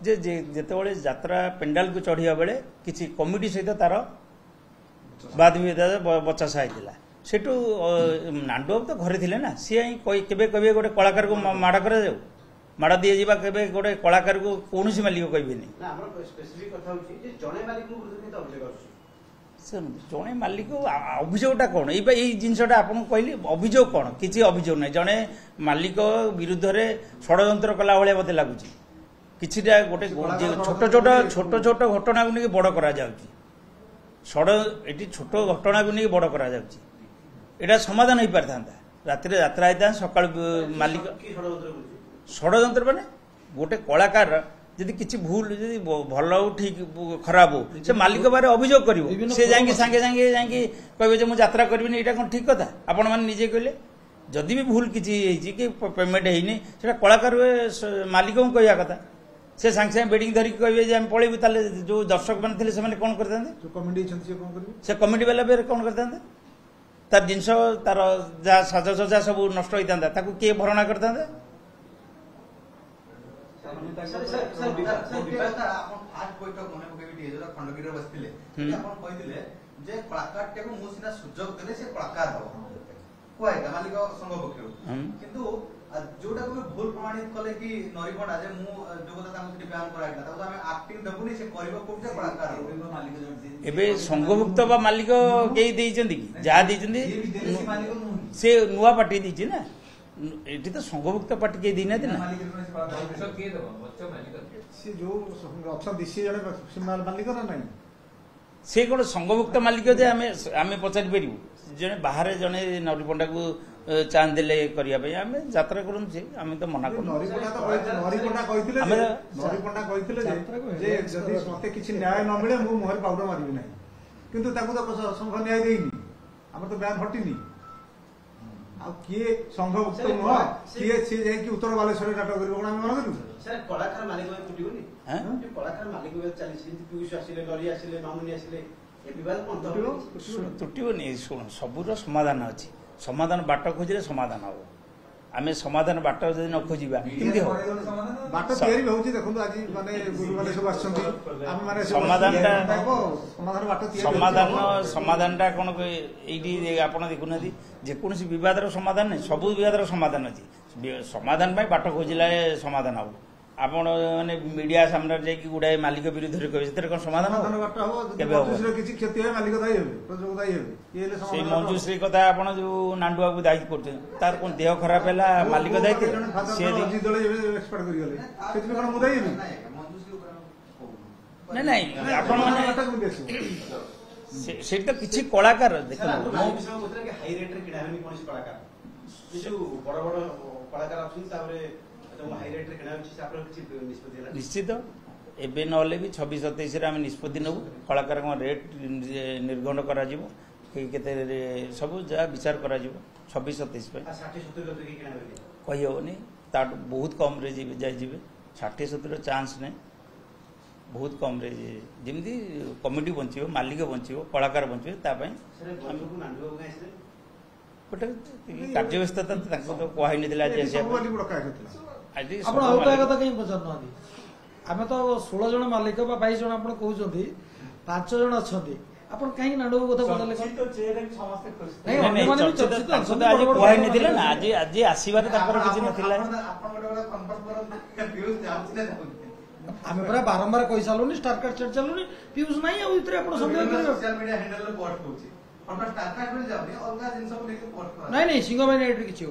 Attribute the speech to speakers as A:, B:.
A: जे जेतेबेले यात्रा पेंडाल को चढ़िया बेले किसी कमिटी सहित तार वाद विवाद बचासा होता सेठू नांडू बाबू तो घरे थे ना सी केवे कहे गोटे कलाकार को माड़ कर माड़ दी जा गोटे कलाकार को कौन मालिक कहबेनि जड़े मालिक अभियोगटा कौन ये जिनसा आपको कहली अभियोग कौन किसी अभियोग ना जड़े मालिक विरुद्ध में षड्यंत्र कला भाया मत लगुच किसीटा गोटे छोट छोट छोट छोट घटना को नहीं बड़ करा ये छोट घटना को नहीं बड़ करा यहाँ समाधान हो पारि था राति यात्रा होता सका मालिक षड्यंत्र माने गोटे कलाकार यदि किसी भूल यदि भल हो ठीक खराब हो से मालिक बारे अभियोग कर सांगे सांगे कहे मुझे यात्रा करी यहाँ कौन ठीक कथा आपण मैंने निजे कहले जदि भी भूल किसी कि पेमेंट होनी से कलाकार मालिक को कहवा कथा से सांगे सांगे बेडिंग धरिक कहे पलैबू ताले जो दर्शक मैंने से कौन करते से कमिटी वाला बेर कौन करते तार जिनस तार जहाँ साजसजा सब नष्ट होता किए भरणा करता
B: जोटा को भूल प्रमाणित कले कि नरीपड़ा जे मु जोगता तामु सिटी बयान कराइला ताऊ हमें एक्टिंग देबुनी से करबो कोठे कलाकार मालिक
A: एबे संघभुक्त बा मालिक केई देइचंदी कि जा देइचंदी से नुवा पार्टी देइची ना एठी तो संघभुक्त पार्टी के दिना दिन
C: से जो अच्छा दिसी जने मालिक ना नहीं
A: से कोन संघभुक्त मालिक जे आमे पचारि परिबु जने बाहर जने नरी पंडा को चांद देले करिया पे आमे यात्रा करूं छी आमे तो मना करू
C: नरी पंडा कहिथिले जे जदि मते किछि न्याय न मिले मु मोहर पाउडर मारिबि नाही किंतु ताकू तो संघ न्याय देइनी हमर तो बयान हटिनी आ किए संघभुक्त नुह किए से जाय कि उत्तर बालेश्वर डाटा करिबो कोन हम मन करू
B: सर कलाकार मालिक में फुटिबोनी हैं कलाकार मालिक में चली पीयूष आसिले लरी आसिले मामुनी आसिले ए विवाद कोन
A: तुटिबोनी सुन सबुर समाधान अछि समाधान बाट खोजले समाधान हम आम समाधान बाट जब न खोजा
C: बाट तैयारी होउची देखो आज माने गुरु वाले सब आछंती हम माने
A: समाधानटा कौन ये आपड़ देखुना जेकोसी बद समाधान नहीं सब बद समाधान अच्छी समाधान बाट खोजिला समाधान हम आपण माने मीडिया सामने जाकि गुड़ाए मालिक विरुद्ध में कहे कौन समाधान से मंजूश्री कथा आप जो नांडुआ को दायी कर तार कौन देह खराब है मालिक दायित्व नहीं आपण से तो किसी कलाकार निश्चित एबे नले भी 26-27 रे आम निष्पत्ति नबू कलाकार रेट निर्गण करा सब जहाँ विचार करा 26-27 कही हेनी बहुत कम रे जाइए 60-70 चांस नहीं बहुत कम रे जमी कमिटी बंचो मालिक बंचो कलाकार बंचे गोटे कार्य व्यस्तता तो कही
D: आम तो 16 जन मालिक 22 जन आप कहते 5 जन अच्छा आप कहीं नांडू कथा पड़े
A: आज आसबार
D: आम पूरा बारंबार कही सारूनी स्टार कार्ड चढ़ चलूनी पीयूष ना नहीं सिंह भाई किसी